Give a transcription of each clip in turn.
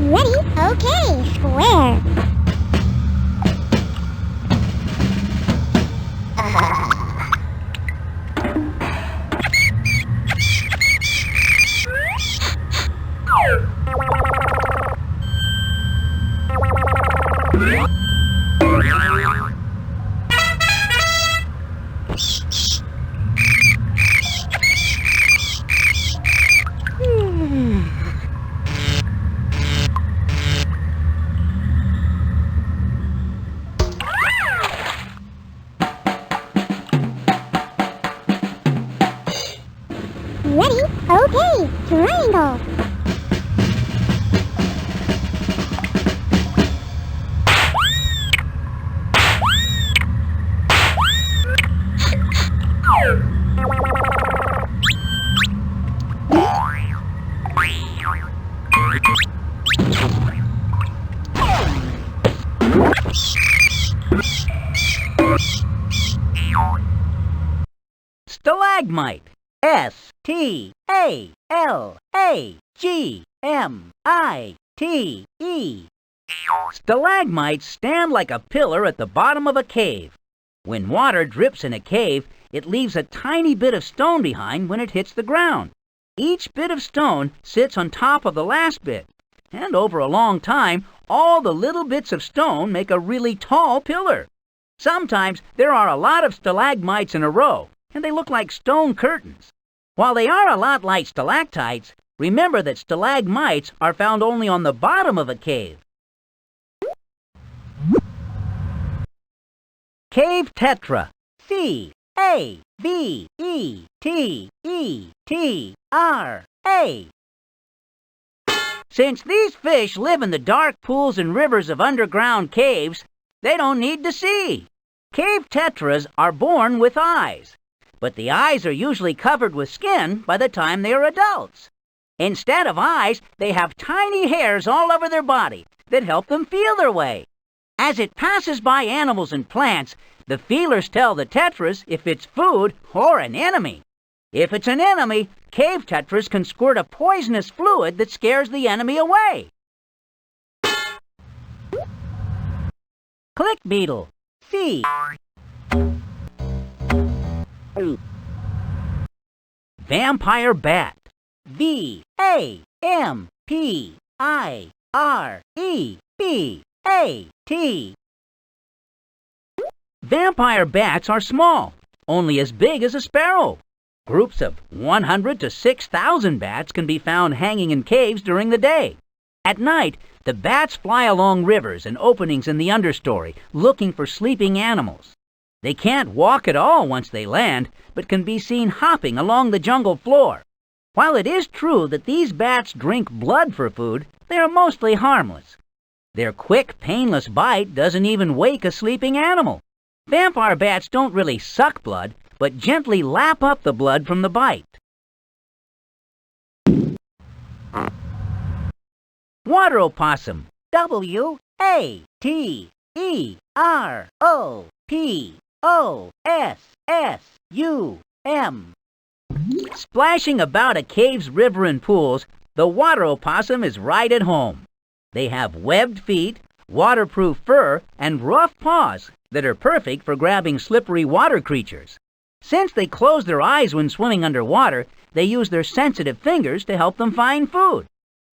Ready? Okay, square. Ready? Okay, triangle. Stalagmite. S-T-A-L-A-G-M-I-T-E. Stalagmites stand like a pillar at the bottom of a cave. When water drips in a cave, it leaves a tiny bit of stone behind when it hits the ground. Each bit of stone sits on top of the last bit, and over a long time, all the little bits of stone make a really tall pillar. Sometimes there are a lot of stalagmites in a row, and they look like stone curtains. While they are a lot like stalactites, remember that stalagmites are found only on the bottom of a cave. Cave Tetra. C-A-V-E-T-E-T-R-A. Since these fish live in the dark pools and rivers of underground caves, they don't need to see. Cave tetras are born with eyes, but the eyes are usually covered with skin by the time they are adults. Instead of eyes, they have tiny hairs all over their body that help them feel their way. As it passes by animals and plants, the feelers tell the tetras if it's food or an enemy. If it's an enemy, cave tetras can squirt a poisonous fluid that scares the enemy away. Click beetle. C. Vampire bat. V-A-M-P-I-R-E-B-A-T. Vampire bats are small, only as big as a sparrow. Groups of 100 to 6,000 bats can be found hanging in caves during the day. At night, the bats fly along rivers and openings in the understory, looking for sleeping animals. They can't walk at all once they land, but can be seen hopping along the jungle floor. While it is true that these bats drink blood for food, they are mostly harmless. Their quick, painless bite doesn't even wake a sleeping animal. Vampire bats don't really suck blood, but gently lap up the blood from the bite. Water opossum. W-A-T-E-R-O-P-O-S-S-U-M. Splashing about a cave's river and pools, the water opossum is right at home. They have webbed feet, waterproof fur, and rough paws that are perfect for grabbing slippery water creatures. Since they close their eyes when swimming underwater, they use their sensitive fingers to help them find food.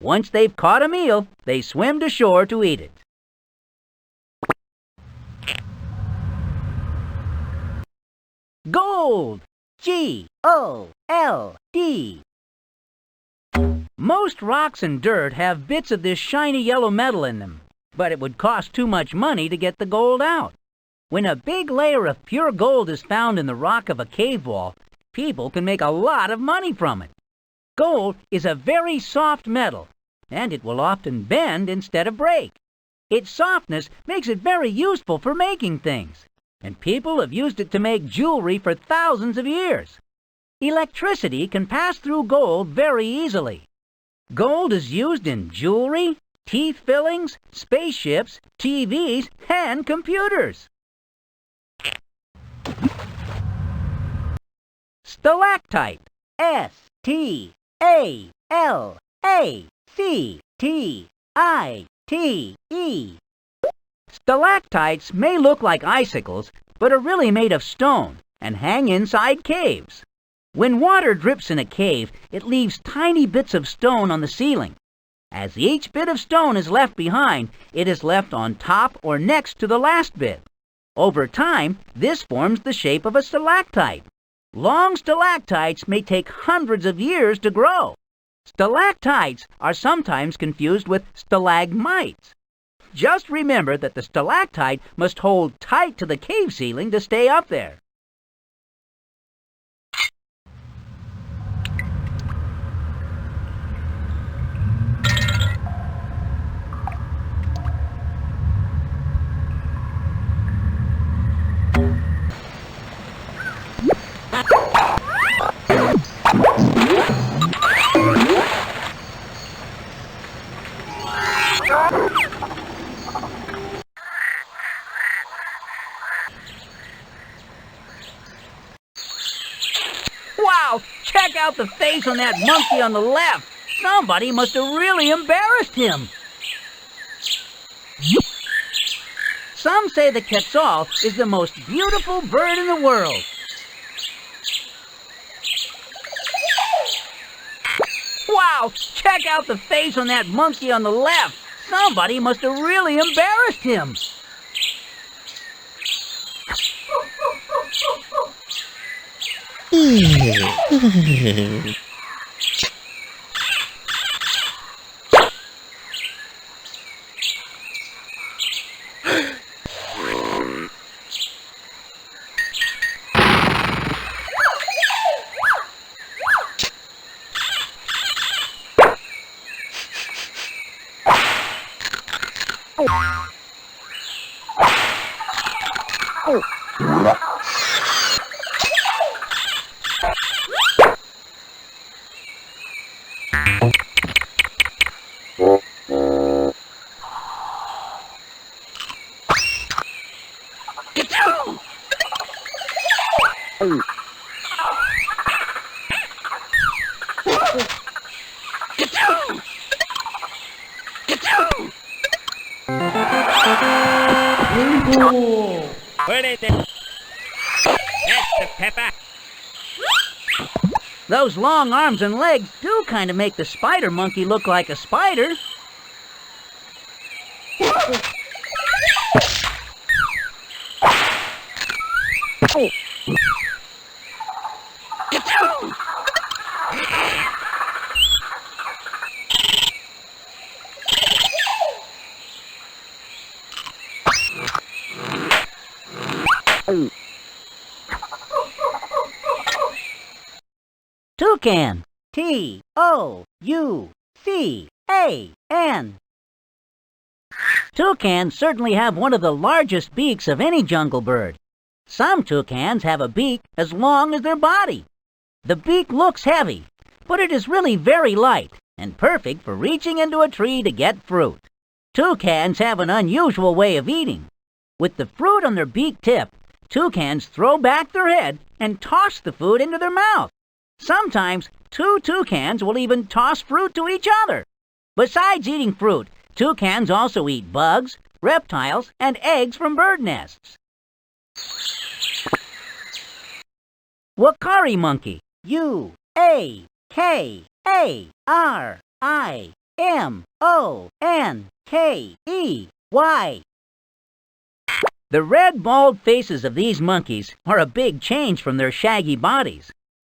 Once they've caught a meal, they swim to shore to eat it. Gold. G-O-L-D. Most rocks and dirt have bits of this shiny yellow metal in them, but it would cost too much money to get the gold out. When a big layer of pure gold is found in the rock of a cave wall, people can make a lot of money from it. Gold is a very soft metal, and it will often bend instead of break. Its softness makes it very useful for making things, and people have used it to make jewelry for thousands of years. Electricity can pass through gold very easily. Gold is used in jewelry, teeth fillings, spaceships, TVs, and computers. Stalactite. S-T-A-L-A-C-T-I-T-E. Stalactites may look like icicles, but are really made of stone and hang inside caves. When water drips in a cave, it leaves tiny bits of stone on the ceiling. As each bit of stone is left behind, it is left on top or next to the last bit. Over time, this forms the shape of a stalactite. Long stalactites may take hundreds of years to grow. Stalactites are sometimes confused with stalagmites. Just remember that the stalactite must hold tight to the cave ceiling to stay up there. Wow! Check out the face on that monkey on the left! Somebody must have really embarrassed him! Some say the Quetzal is the most beautiful bird in the world. Wow! Check out the face on that monkey on the left! Somebody must have really embarrassed him! Those long arms and legs do kind of make the spider monkey look like a spider. Toucan. T-O-U-C-A-N. Toucans certainly have one of the largest beaks of any jungle bird. Some toucans have a beak as long as their body. The beak looks heavy, but it is really very light and perfect for reaching into a tree to get fruit. Toucans have an unusual way of eating. With the fruit on their beak tip, toucans throw back their head and toss the food into their mouth. Sometimes two toucans will even toss fruit to each other. Besides eating fruit, toucans also eat bugs, reptiles, and eggs from bird nests. Wakari Monkey. U-A-K-A-R-I-M-O-N-K-E-Y. The red, bald faces of these monkeys are a big change from their shaggy bodies.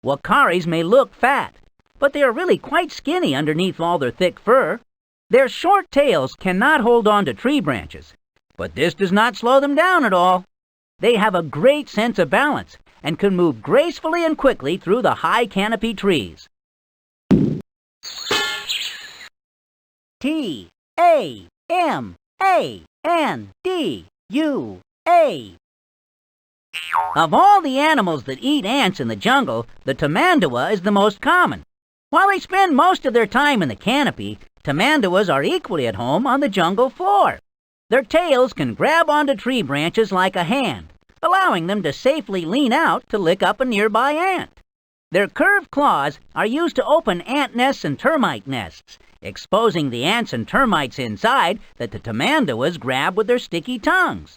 Wakaris may look fat, but they are really quite skinny underneath all their thick fur. Their short tails cannot hold on to tree branches, but this does not slow them down at all. They have a great sense of balance and can move gracefully and quickly through the high canopy trees. T-A-M-A-N-D-U-A Of all the animals that eat ants in the jungle, the Tomandua is the most common. While they spend most of their time in the canopy, Tamanduas are equally at home on the jungle floor. Their tails can grab onto tree branches like a hand, allowing them to safely lean out to lick up a nearby ant. Their curved claws are used to open ant nests and termite nests, exposing the ants and termites inside that the Tamanduas grab with their sticky tongues.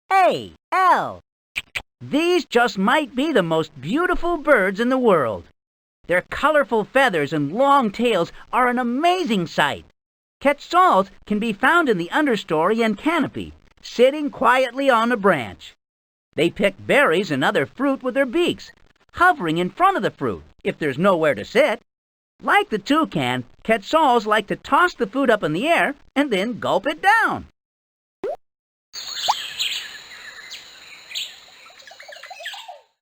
Quetzal. These just might be the most beautiful birds in the world. Their colorful feathers and long tails are an amazing sight. Quetzals can be found in the understory and canopy, sitting quietly on a branch. They pick berries and other fruit with their beaks, hovering in front of the fruit if there's nowhere to sit. Like the toucan, Quetzals like to toss the food up in the air and then gulp it down.